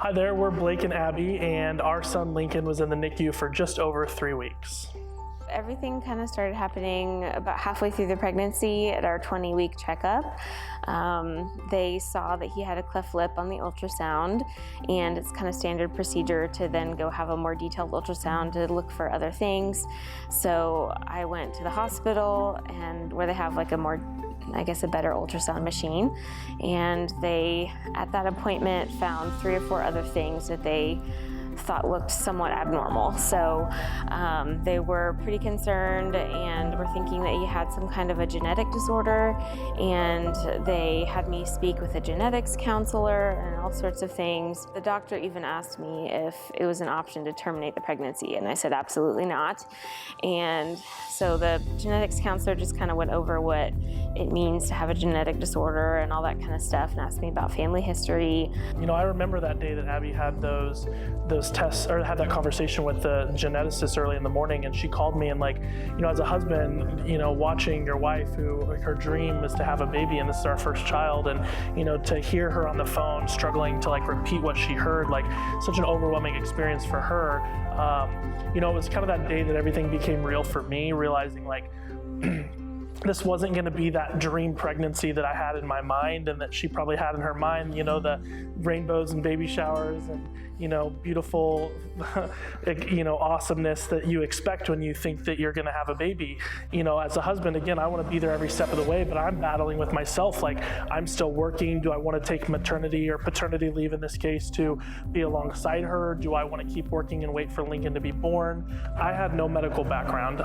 Hi there, we're Blake and Abby, and our son Lincoln was in the NICU for just over 3 weeks. Everything kind of started happening about halfway through the pregnancy at our 20-week checkup. They saw that he had a cleft lip on the ultrasound, and it's kind of standard procedure to then go have a more detailed ultrasound to look for other things. So I went to the hospital, and where they have like a more, I guess, a better ultrasound machine, and they at that appointment found 3 or 4 other things that they thought looked somewhat abnormal. So they were pretty concerned and were thinking that he had some kind of a genetic disorder, and they had me speak with a genetics counselor and all sorts of things. The doctor even asked me if it was an option to terminate the pregnancy, and I said absolutely not. And so the genetics counselor just kind of went over what it means to have a genetic disorder and all that kind of stuff, and asked me about family history. You know, I remember that day that Abby had those tests, or had that conversation with the geneticist early in the morning, and she called me, and like, you know, as a husband, you know, watching your wife, who like, her dream is to have a baby, and this is our first child, and you know, to hear her on the phone struggling to like repeat what she heard, like such an overwhelming experience for her. You know, it was kind of that day that everything became real for me, realizing like this wasn't going to be that dream pregnancy that I had in my mind and that she probably had in her mind, you know, the rainbows and baby showers and, you know, beautiful, you know, awesomeness that you expect when you think that you're going to have a baby. You know, as a husband, again, I want to be there every step of the way, but I'm battling with myself. Like, I'm still working. Do I want to take maternity or paternity leave in this case to be alongside her? Do I want to keep working and wait for Lincoln to be born? I had no medical background.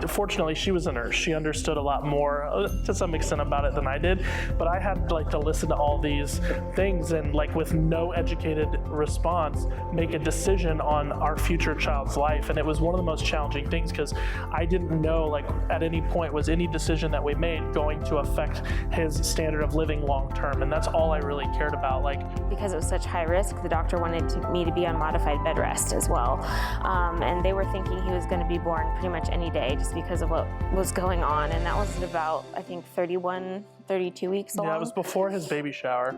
Fortunately, she was a nurse. She understood a lot more to some extent about it than I did, but I had like to listen to all these things and like with no educated response make a decision on our future child's life. And it was one of the most challenging things because I didn't know like at any point was any decision that we made going to affect his standard of living long term, and that's all I really cared about. Like, because it was such high risk, the doctor wanted me to be on modified bed rest as well, and they were thinking he was going to be born pretty much any day just because of what was going on. And that was about, I think, 32 weeks long. Yeah, it was before his baby shower.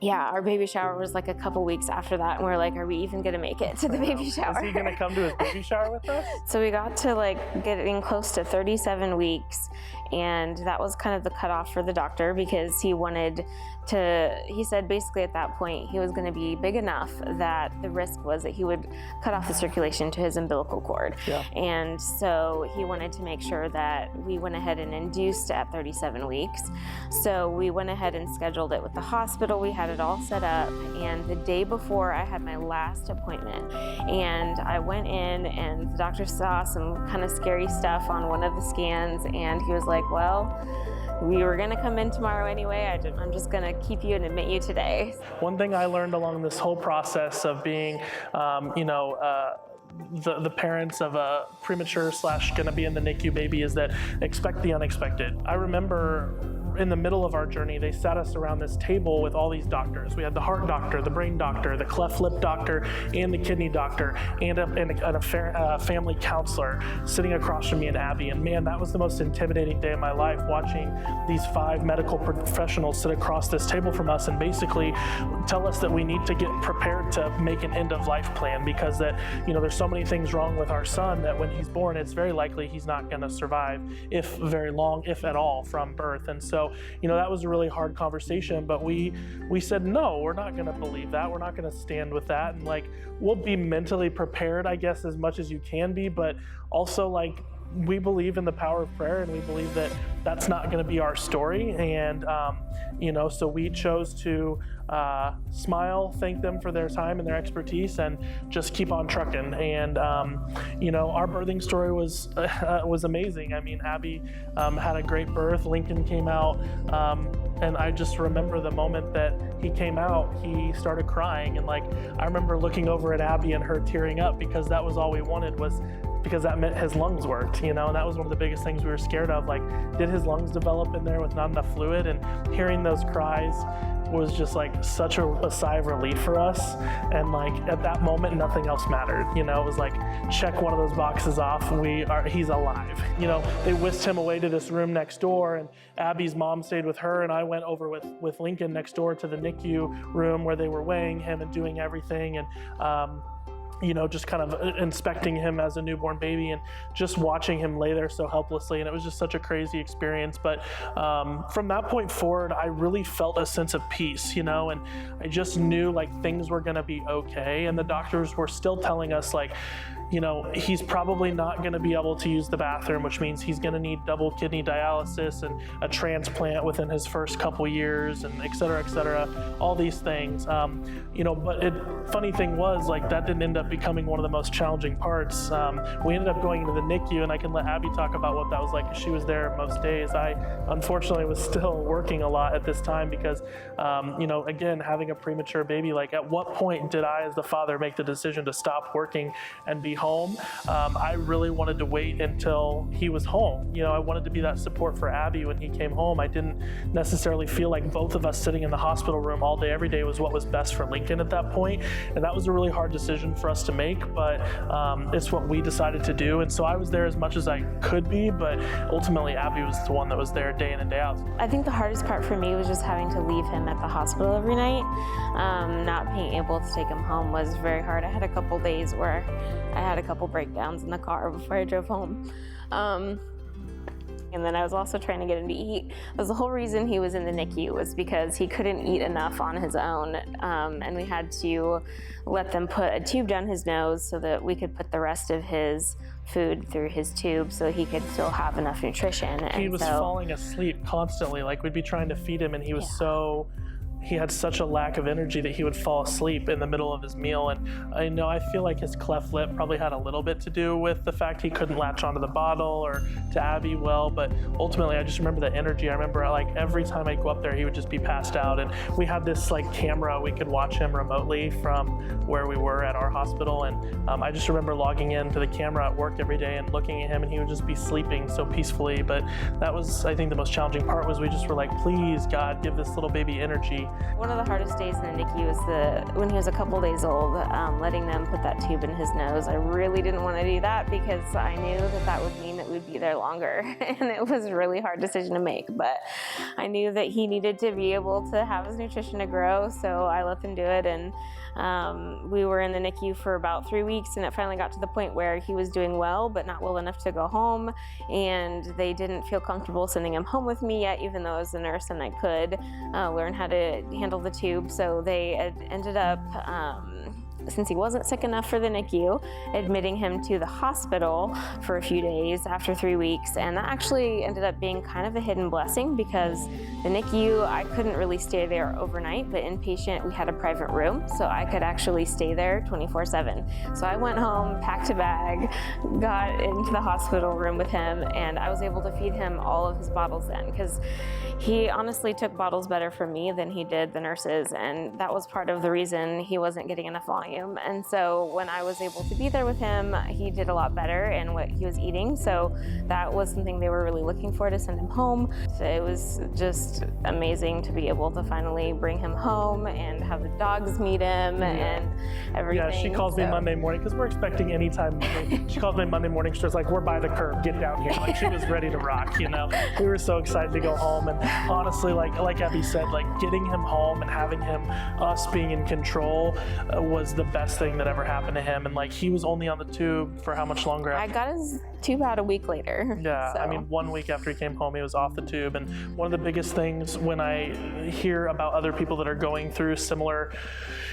Yeah, our baby shower was like a couple weeks after that, and we're like, are we even gonna make it to the baby shower? Is he gonna come to his baby shower with us? So we got to like getting close to 37 weeks, and that was kind of the cutoff for the doctor because he said basically at that point he was gonna be big enough that the risk was that he would cut off the circulation to his umbilical cord. Yeah. And so he wanted to make sure that we went ahead and induced at 37 weeks. So we went ahead and scheduled it with the hospital. We had it all set up, and the day before I had my last appointment, and I went in and the doctor saw some kind of scary stuff on one of the scans, and he was like, well, we were gonna come in tomorrow anyway. I'm just gonna keep you and admit you today. One thing I learned along this whole process of being, you know, the parents of a premature / gonna be in the NICU baby is that expect the unexpected. I remember in the middle of our journey, they sat us around this table with all these doctors. We had the heart doctor, the brain doctor, the cleft lip doctor, and the kidney doctor, and a family counselor sitting across from me and Abby. And man, that was the most intimidating day of my life, watching these 5 medical professionals sit across this table from us and basically tell us that we need to get prepared to make an end of life plan, because that, you know, there's so many things wrong with our son that when he's born, it's very likely he's not gonna survive, if very long, if at all, from birth. And so, you know, that was a really hard conversation, but we said, no, we're not gonna believe that. We're not gonna stand with that. And like, we'll be mentally prepared, I guess, as much as you can be, but also like, we believe in the power of prayer, and we believe that that's not going to be our story. And, you know, so we chose to smile, thank them for their time and their expertise, and just keep on trucking. And, you know, our birthing story was amazing. I mean, Abby had a great birth. Lincoln came out, and I just remember the moment that he came out, he started crying. And like, I remember looking over at Abby and her tearing up, because that was all we wanted, was because that meant his lungs worked, you know, and that was one of the biggest things we were scared of. Like, did his lungs develop in there with not enough fluid? And hearing those cries, was just like such a sigh of relief for us. And like at that moment, nothing else mattered. You know, it was like, check one of those boxes off. He's alive. You know, they whisked him away to this room next door, and Abby's mom stayed with her, and I went over with Lincoln next door to the NICU room where they were weighing him and doing everything. And, you know, just kind of inspecting him as a newborn baby and just watching him lay there so helplessly. And it was just such a crazy experience. But from that point forward, I really felt a sense of peace, you know, and I just knew like things were gonna be okay. And the doctors were still telling us like, you know, he's probably not going to be able to use the bathroom, which means he's going to need double kidney dialysis and a transplant within his first couple years, and et cetera, all these things. You know, but funny thing was, like, that didn't end up becoming one of the most challenging parts. We ended up going into the NICU, and I can let Abby talk about what that was like, because she was there most days. I, unfortunately, was still working a lot at this time because, you know, again, having a premature baby, like, at what point did I, as the father, make the decision to stop working and be home? I really wanted to wait until he was home. You know, I wanted to be that support for Abby when he came home. I didn't necessarily feel like both of us sitting in the hospital room all day, every day was what was best for Lincoln at that point. And that was a really hard decision for us to make, but it's what we decided to do. And so I was there as much as I could be, but ultimately Abby was the one that was there day in and day out. I think the hardest part for me was just having to leave him at the hospital every night. Not being able to take him home was very hard. I had a couple days where I had a couple breakdowns in the car before I drove home. And then I was also trying to get him to eat. That was the whole reason he was in the NICU, was because he couldn't eat enough on his own. And we had to let them put a tube down his nose so that we could put the rest of his food through his tube so he could still have enough nutrition. He was falling asleep constantly. Like, we'd be trying to feed him, and he was he had such a lack of energy that he would fall asleep in the middle of his meal. And I feel like his cleft lip probably had a little bit to do with the fact he couldn't latch onto the bottle or to Abby well, but ultimately I just remember the energy. I remember like every time I'd go up there, he would just be passed out. And we had this like camera, we could watch him remotely from where we were at our hospital. And I just remember logging into the camera at work every day and looking at him, and he would just be sleeping so peacefully. But that was, I think, the most challenging part, was we just were like, please God, give this little baby energy. One of the hardest days in the NICU was when he was a couple days old, letting them put that tube in his nose. I really didn't want to do that because I knew that that would mean that we'd be there longer. And it was a really hard decision to make, but I knew that he needed to be able to have his nutrition to grow, so I let them do it. And we were in the NICU for about 3 weeks, and it finally got to the point where he was doing well, but not well enough to go home. And they didn't feel comfortable sending him home with me yet, even though I was a nurse and I could learn how to handle the tube. So they ended up, since he wasn't sick enough for the NICU, admitting him to the hospital for a few days after 3 weeks. And that actually ended up being kind of a hidden blessing, because the NICU, I couldn't really stay there overnight, but inpatient, we had a private room, so I could actually stay there 24/7. So I went home, packed a bag, got into the hospital room with him, and I was able to feed him all of his bottles then, because he honestly took bottles better from me than he did the nurses, and that was part of the reason he wasn't getting enough volume. And so when I was able to be there with him, he did a lot better in what he was eating, so that was something they were really looking for, to send him home. So it was just amazing to be able to finally bring him home and have the dogs meet him and everything. Yeah, she calls me Monday morning, because we're expecting any time. She calls me Monday morning, she's like, we're by the curb, get down here. Like, she was ready to rock, you know. We were so excited to go home, and honestly, like Abby said, like, getting him home and having us being in control was the best thing that ever happened to him. And like, he was only on the tube for how much longer? I got his tube out a week later. Yeah, so. I mean, 1 week after he came home, he was off the tube. And one of the biggest things when I hear about other people that are going through similar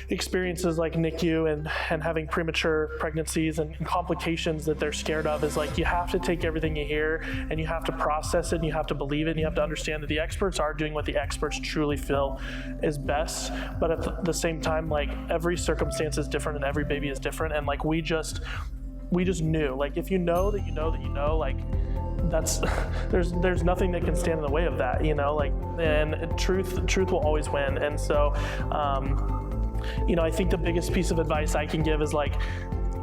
experiences like NICU and having premature pregnancies and complications that they're scared of, is like, you have to take everything you hear and you have to process it and you have to believe it, and you have to understand that the experts are doing what the experts truly feel is best. But at the same time, like, every circumstance is different and every baby is different. And like, we just knew, like, if you know that you know that you know, like, that's there's nothing that can stand in the way of that, you know, like, and truth will always win. And so, you know, I think the biggest piece of advice I can give is, like,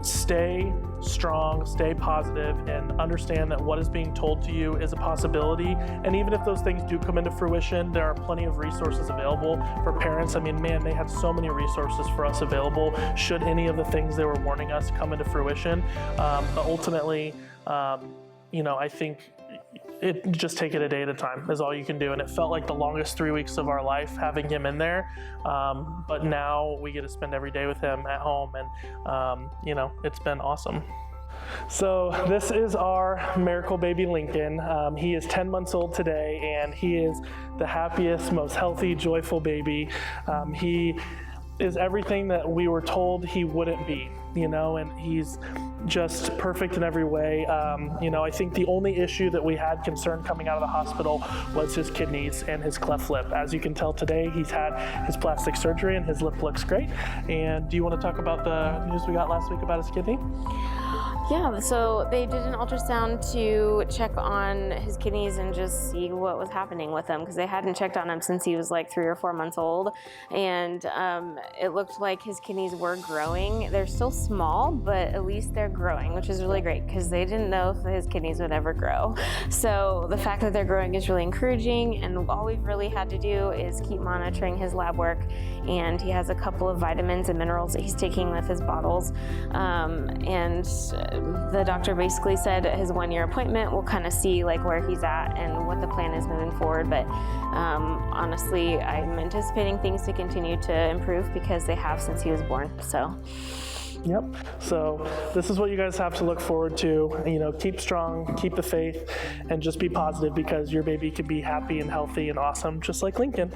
stay strong, stay positive, and understand that what is being told to you is a possibility. And even if those things do come into fruition, there are plenty of resources available for parents. I mean, man, they had so many resources for us available should any of the things they were warning us come into fruition. But ultimately, I think just take it a day at a time is all you can do. And it felt like the longest 3 weeks of our life having him in there. But now we get to spend every day with him at home, and it's been awesome. So this is our miracle baby Lincoln. He is 10 months old today, and he is the happiest, most healthy, joyful baby. He is everything that we were told he wouldn't be, and he's just perfect in every way. I think the only issue that we had concern coming out of the hospital was his kidneys and his cleft lip. As you can tell today, he's had his plastic surgery and his lip looks great. And do you want to talk about the news we got last week about his kidney? Yeah, so they did an ultrasound to check on his kidneys and just see what was happening with him, because they hadn't checked on him since he was like 3 or 4 months old. And it looked like his kidneys were growing. They're still small, but at least they're growing, which is really great because they didn't know if his kidneys would ever grow. So the fact that they're growing is really encouraging, and all we've really had to do is keep monitoring his lab work. And he has a couple of vitamins and minerals that he's taking with his bottles. And the doctor basically said at his 1-year appointment, we'll kind of see like where he's at and what the plan is moving forward. But honestly, I'm anticipating things to continue to improve because they have since he was born. So. Yep. So this is what you guys have to look forward to. Keep strong, keep the faith, and just be positive because your baby can be happy and healthy and awesome, just like Lincoln.